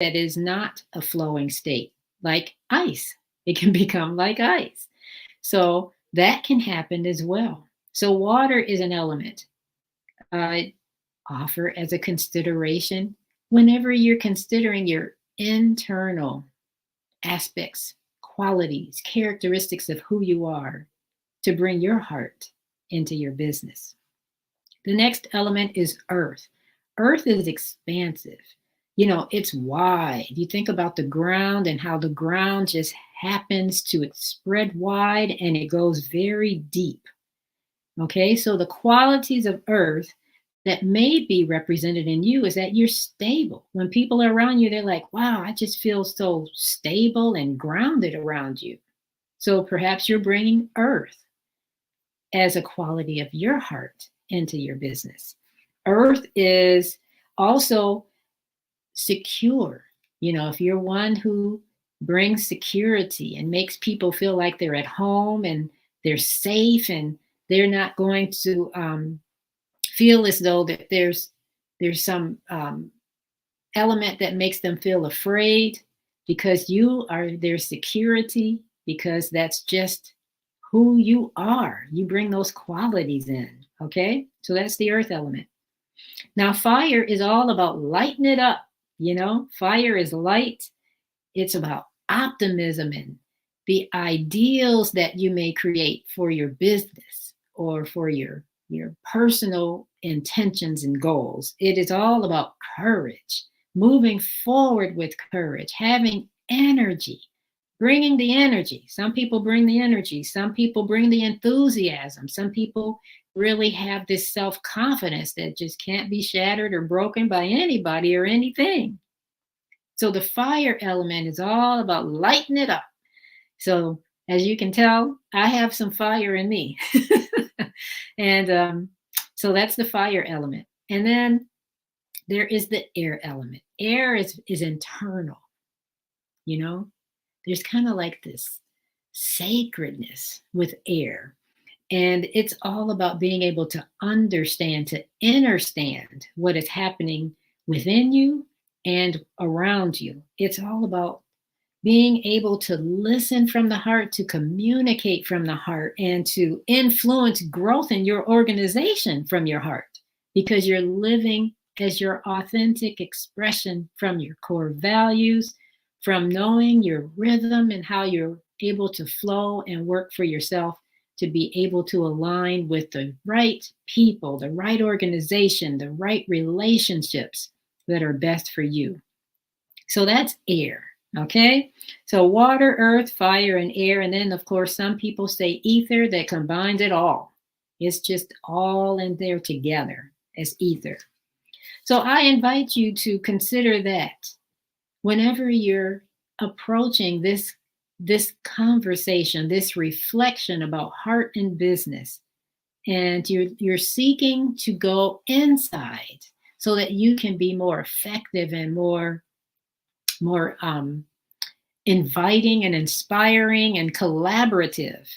that is not a flowing state, like ice. It can become like ice. So that can happen as well. So water is an element. Offer as a consideration whenever you're considering your internal aspects, qualities, characteristics of who you are to bring your heart into your business. The next element is earth. Earth is expansive. It's wide. You think about the ground and how the ground just happens to spread wide and it goes very deep. Okay, so the qualities of earth that may be represented in you is that you're stable. When people are around you, they're like, wow, I just feel so stable and grounded around you. So perhaps you're bringing earth as a quality of your heart into your business. Earth is also secure. If you're one who brings security and makes people feel like they're at home and they're safe and they're not going to feel as though that there's some element that makes them feel afraid, because you are their security, because that's just who you are. You bring those qualities in. Okay, so that's the earth element. Now fire is all about lighting it up. Fire is light. It's about optimism and the ideals that you may create for your business or for your personal intentions and goals. It is all about courage, moving forward with courage, having energy, bringing the energy. Some people bring the energy. Some people bring the enthusiasm. Some people really have this self-confidence that just can't be shattered or broken by anybody or anything. So the fire element is all about lighting it up. So as you can tell, I have some fire in me. And so that's the fire element. And then there is the air element. Air is internal. There's kind of like this sacredness with air. And it's all about being able to understand, to understand what is happening within you and around you. It's all about being able to listen from the heart, to communicate from the heart, and to influence growth in your organization from your heart, because you're living as your authentic expression from your core values, from knowing your rhythm and how you're able to flow and work for yourself, to be able to align with the right people, the right organization, the right relationships that are best for you. So that's air. Okay, so water, earth, fire, and air. And then, of course, some people say ether, that combines it all. It's just all in there together as ether. So I invite you to consider that whenever you're approaching this conversation, this reflection about heart and business, and you're seeking to go inside so that you can be more effective and more inviting and inspiring and collaborative,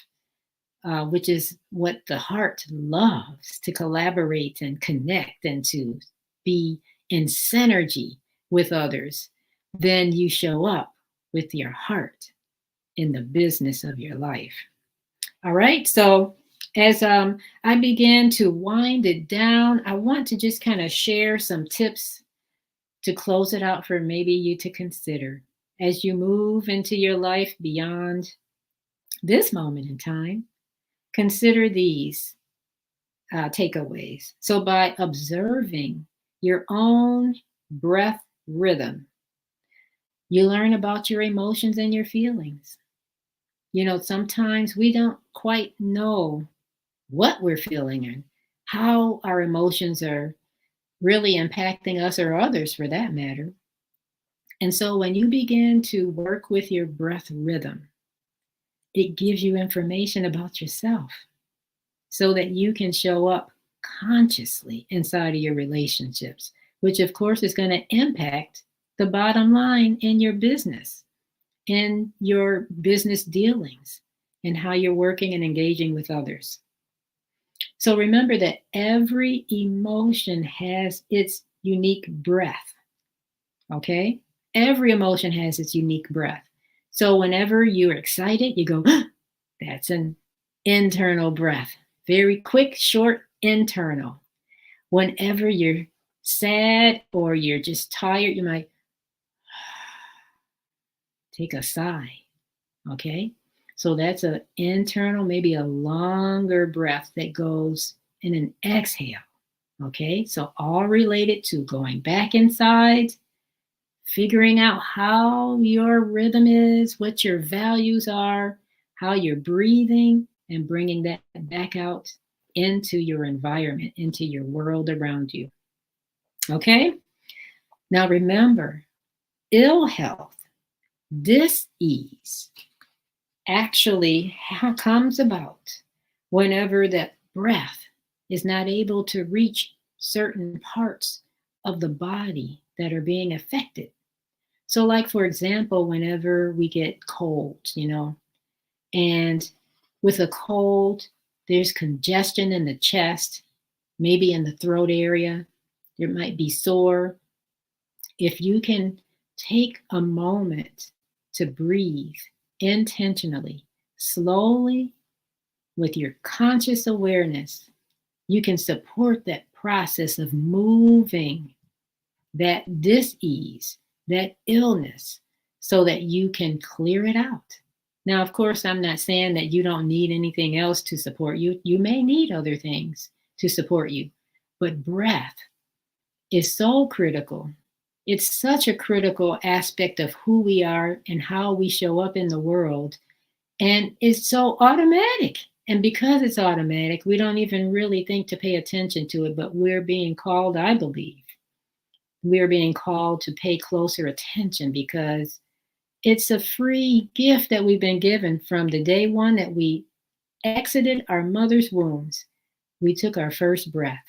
which is what the heart loves, to collaborate and connect and to be in synergy with others. Then you show up with your heart in the business of your life. All right, so as I begin to wind it down, I want to just kind of share some tips to close it out for maybe you to consider as you move into your life beyond this moment in time. Consider these takeaways. So by observing your own breath rhythm, you learn about your emotions and your feelings. Sometimes we don't quite know what we're feeling and how our emotions are really impacting us or others for that matter. And so when you begin to work with your breath rhythm, it gives you information about yourself so that you can show up consciously inside of your relationships, which of course is going to impact the bottom line in your business, in your business dealings, and how you're working and engaging with others. So remember that every emotion has its unique breath, okay? Every emotion has its unique breath. So whenever you're excited, you go, that's an internal breath. Very quick, short, internal. Whenever you're sad or you're just tired, you might take a sigh. Okay? So that's an internal, maybe a longer breath that goes in an exhale. Okay? So all related to going back inside, figuring out how your rhythm is, what your values are, how you're breathing, and bringing that back out into your environment, into your world around you. Okay? Now remember, ill health, dis-ease, actually comes about whenever that breath is not able to reach certain parts of the body that are being affected. So, like, for example, whenever we get colds, and with a cold, there's congestion in the chest, maybe in the throat area, there might be sore. If you can take a moment to breathe intentionally, slowly, with your conscious awareness, you can support that process of moving that dis-ease, that illness, so that you can clear it out. Now, of course, I'm not saying that you don't need anything else to support you. You may need other things to support you, but breath is so critical. It's such a critical aspect of who we are and how we show up in the world. And it's so automatic. And because it's automatic, we don't even really think to pay attention to it, but we're being called, I believe, we're being called to pay closer attention, because it's a free gift that we've been given from the day one that we exited our mother's wombs. We took our first breath.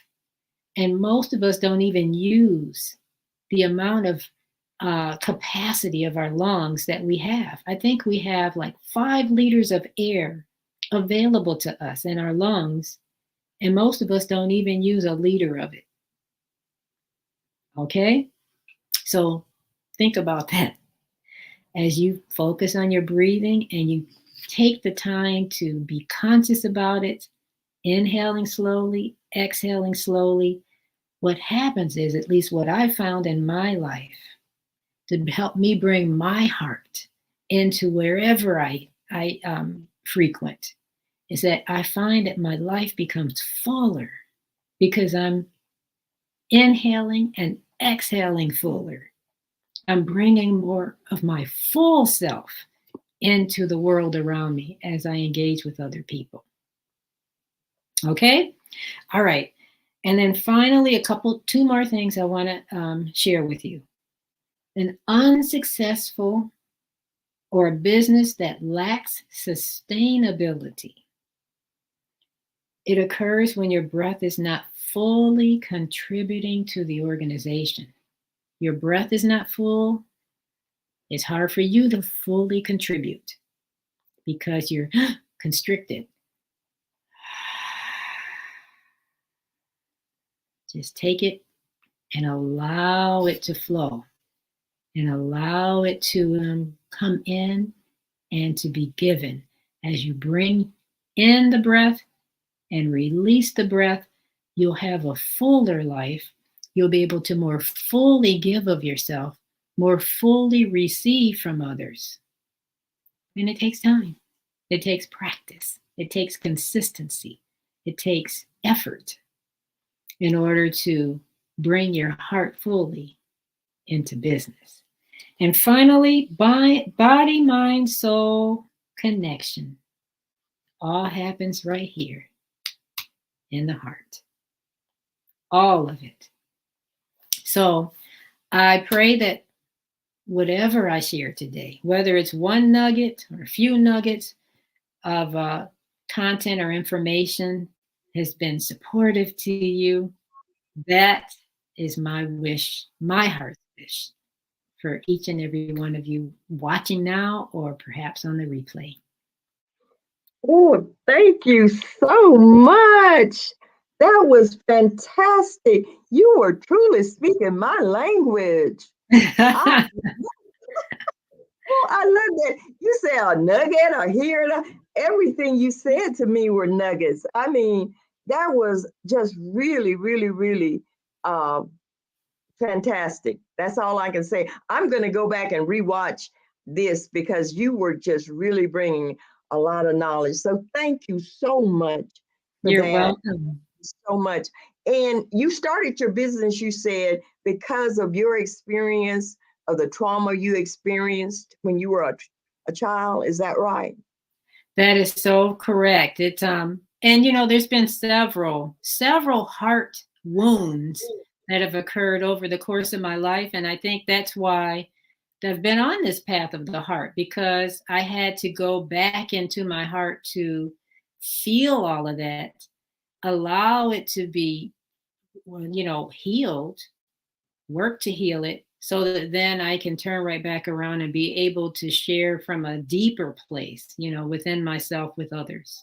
And most of us don't even use the amount of capacity of our lungs that we have. I think we have like 5 liters of air available to us in our lungs, and most of us don't even use a liter of it. Okay? So think about that as you focus on your breathing and you take the time to be conscious about it, inhaling slowly, exhaling slowly. What happens is, at least what I found in my life, to help me bring my heart into wherever I frequent, is that I find that my life becomes fuller because I'm inhaling and exhaling fuller. I'm bringing more of my full self into the world around me as I engage with other people. Okay? All right. And then finally, two more things I want to share with you. An unsuccessful or a business that lacks sustainability. It occurs when your breath is not fully contributing to the organization. Your breath is not full. It's hard for you to fully contribute because you're constricted. Just take it and allow it to flow, and allow it to come in and to be given. As you bring in the breath and release the breath, you'll have a fuller life. You'll be able to more fully give of yourself, more fully receive from others. And it takes time. It takes practice. It takes consistency. It takes effort in order to bring your heart fully into business. And finally, body, mind, soul connection. All happens right here in the heart. All of it. So I pray that whatever I share today, whether it's one nugget or a few nuggets of content or information, has been supportive to you. That is my wish, my heart's wish, for each and every one of you watching now or perhaps on the replay. Oh, thank you so much. That was fantastic. You were truly speaking my language. I, oh, I love that. You say a nugget or here, everything you said to me were nuggets. I mean, that was just really, really, really uh, fantastic. That's all I can say. I'm going to go back and rewatch this because you were just really bringing a lot of knowledge. So thank you so much for You're that. welcome. So much. And you started your business, you said, because of your experience of the trauma you experienced when you were a child. Is that right? That is so correct. It's and there's been several heart wounds that have occurred over the course of my life, and I think that's why I've been on this path of the heart, because I had to go back into my heart to feel all of that, allow it to be, healed, work to heal it, so that then I can turn right back around and be able to share from a deeper place, within myself with others.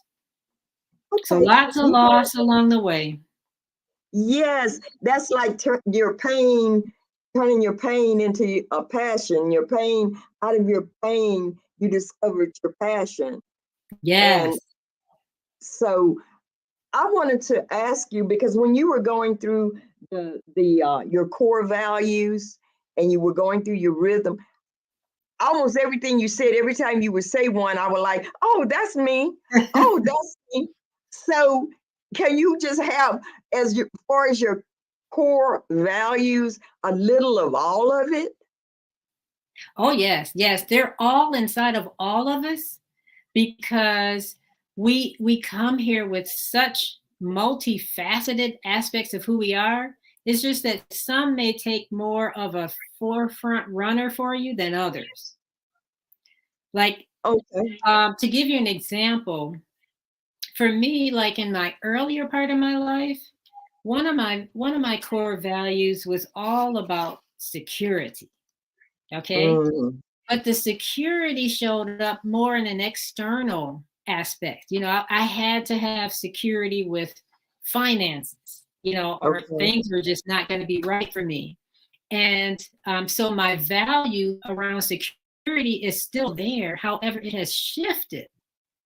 So Okay. lots of loss along the way. Yes, that's like your pain, turning your pain into a passion. Your pain, out of your pain, you discovered your passion. And Yes. so I wanted to ask you, because when you were going through the your core values and you were going through your rhythm, almost everything you said, every time you would say one, I was like, oh, that's me. Oh, that's me. So can you just have, far as your core values, a little of all of it? Oh, yes. Yes. They're all inside of all of us, because we come here with such multifaceted aspects of who we are. It's just that some may take more of a forefront runner for you than others. Like, Okay. to give you an example, for me, like in my earlier part of my life, one of my core values was all about security. Okay. Mm, But the security showed up more in an external aspect. I had to have security with finances, or okay. things were just not going to be right for me. And so my value around security is still there. However, it has shifted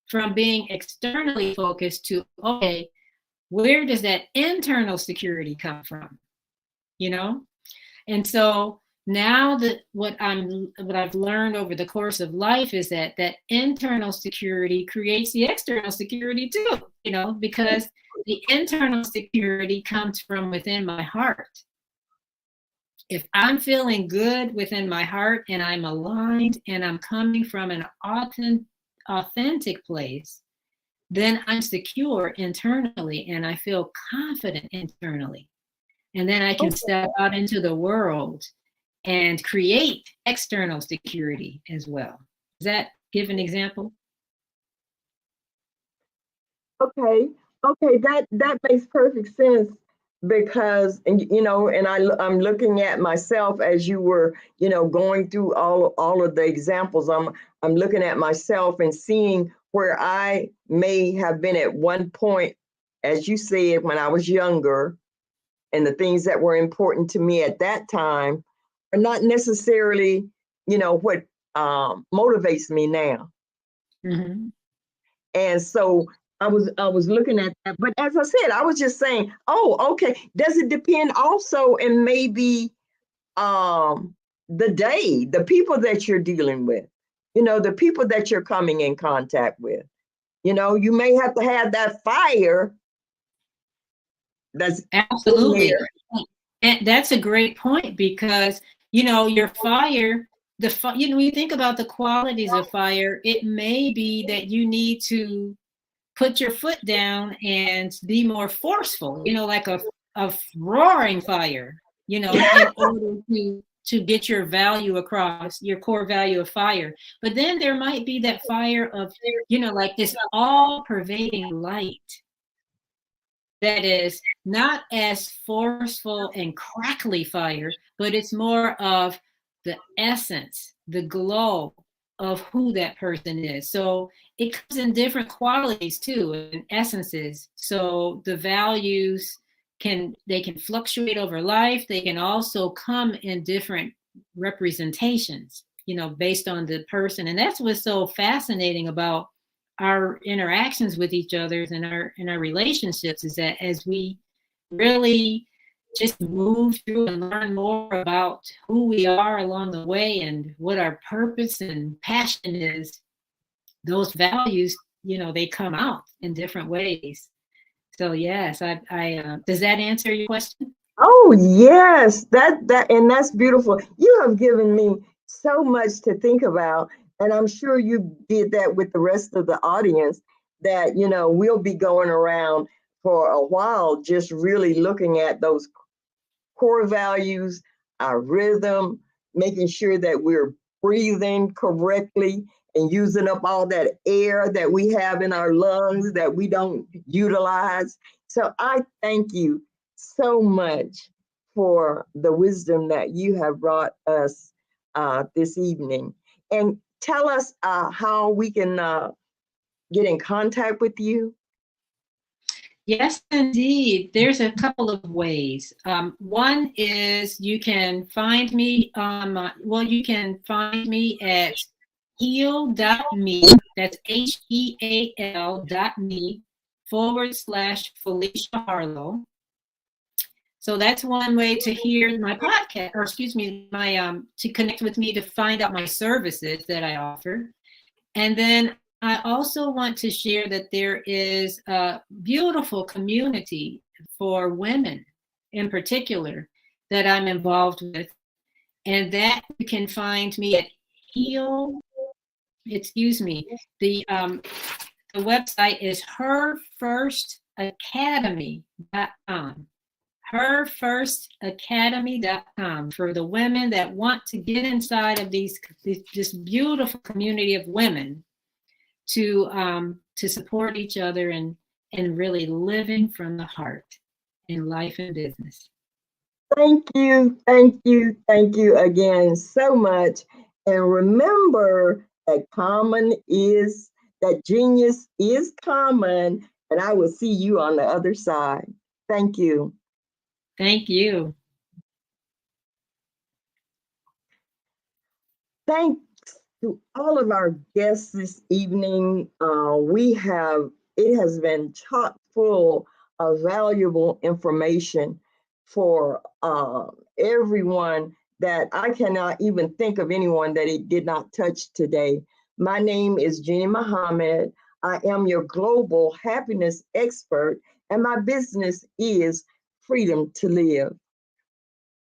from being externally focused to, okay, where does that internal security come from? You know? And so now that what I've learned over the course of life is that internal security creates the external security too, because the internal security comes from within my heart. If I'm feeling good within my heart and I'm aligned and I'm coming from an authentic place, then I'm secure internally and I feel confident internally. And then I can step out into the world and create external security as well. Does that give an example? Okay. Okay. That makes perfect sense because, and I'm looking at myself as you were, going through all of the examples. I'm looking at myself and seeing where I may have been at one point, as you said, when I was younger, and the things that were important to me at that time are not necessarily, what motivates me now. Mm-hmm. And so I was looking at that. But as I said, I was just saying, oh, okay. Does it depend also, and maybe the day, the people that you're dealing with, the people that you're coming in contact with? You may have to have that fire that's in Absolutely. there. And that's a great point, because, your fire, when you think about the qualities of fire, it may be that you need to put your foot down and be more forceful, like a roaring fire, in order to get your value across, your core value of fire. But then there might be that fire of, like this all pervading light that is not as forceful and crackly fire, but it's more of the essence, the glow of who that person is. So it comes in different qualities too, and essences. So the values can fluctuate over life. They can also come in different representations, based on the person. And that's what's so fascinating about our interactions with each other and our relationships, is that as we really just move through and learn more about who we are along the way and what our purpose and passion is, those values, they come out in different ways. So yes, I does that answer your question? Oh yes, and that's beautiful. You have given me so much to think about, and I'm sure you did that with the rest of the audience. That we'll be going around for a while, just really looking at those core values, our rhythm, making sure that we're breathing correctly and using up all that air that we have in our lungs that we don't utilize. So I thank you so much for the wisdom that you have brought us this evening. And tell us how we can get in contact with you. Yes, indeed. There's a couple of ways. One is you can find me you can find me at heal.me. That's HEAL.me/Felicia Harlow. So that's one way to hear my podcast, or excuse me, my to connect with me, to find out my services that I offer. And then I also want to share that there is a beautiful community for women in particular that I'm involved with. And that you can find me at Heal, excuse me, the website is herfirstacademy.com. Herfirstacademy.com, for the women that want to get inside of this beautiful community of women to support each other and really living from the heart in life and business. Thank you, thank you again so much. And remember that genius is common, and I will see you on the other side. Thank you. Thank you. Thanks to all of our guests this evening. It has been chock full of valuable information for everyone, that I cannot even think of anyone that it did not touch today. My name is Jeannie Muhammad. I am your global happiness expert, and my business is Freedom to Live.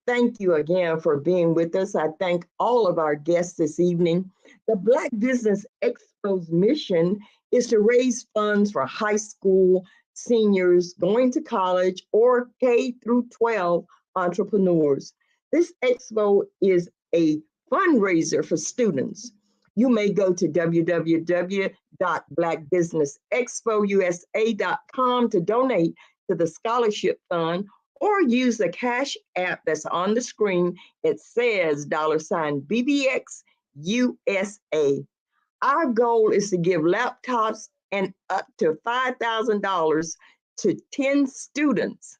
Thank you again for being with us. I thank all of our guests this evening. The Black Business Expo's mission is to raise funds for high school seniors going to college or K through 12 entrepreneurs. This expo is a fundraiser for students. You may go to www.blackbusinessexpousa.com to donate to the scholarship fund, or use the Cash App that's on the screen. It says $BBX USA. Our goal is to give laptops and up to $5,000 to 10 students.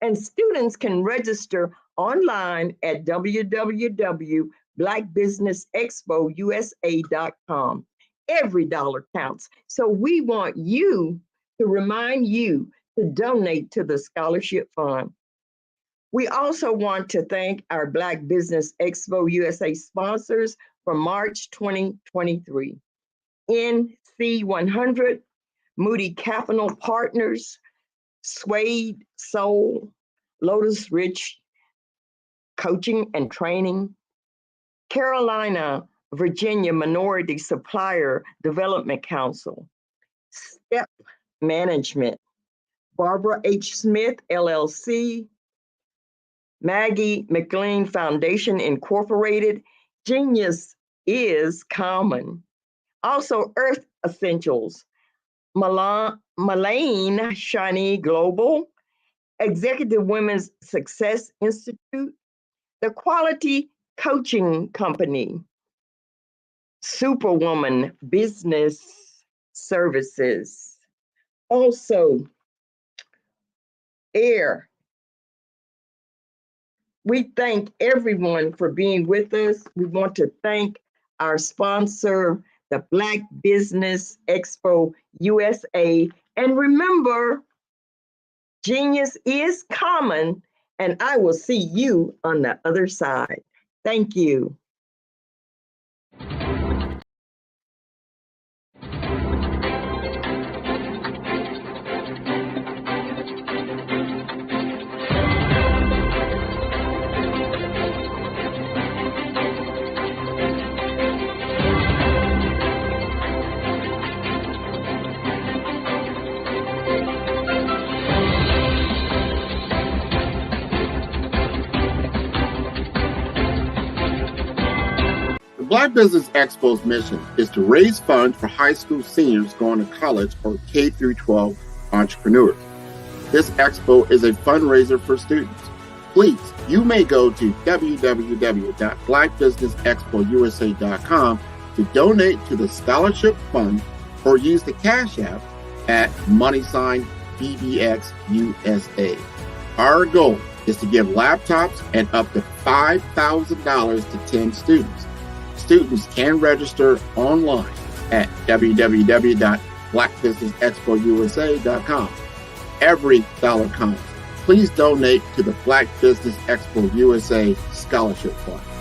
And students can register online at www.blackbusinessexpousa.com. Every dollar counts. So we want you to remind you to donate to the scholarship fund. We also want to thank our Black Business Expo USA sponsors for March 2023. NC100, Moody Capital Partners, Suede Soul, Lotus Rich Coaching and Training, Carolina, Virginia Minority Supplier Development Council, Step Management, Barbara H. Smith, LLC, Maggie McLean Foundation Incorporated. Genius is common. Also, Earth Essentials, Malane Shani Global, Executive Women's Success Institute, the Quality Coaching Company, Superwoman Business Services. Also, AIR, we thank everyone for being with us. We want to thank our sponsor, the Black Business Expo USA. And remember, genius is common, and I will see you on the other side. Thank you. The Black Business Expo's mission is to raise funds for high school seniors going to college or K through 12 entrepreneurs. This expo is a fundraiser for students. Please, you may go to www.blackbusinessexpousa.com to donate to the scholarship fund or use the Cash App at $BBXUSA. Our goal is to give laptops and up to $5,000 to 10 students. Students can register online at www.blackbusinessexpousa.com. Every dollar counts. Please donate to the Black Business Expo USA Scholarship Fund.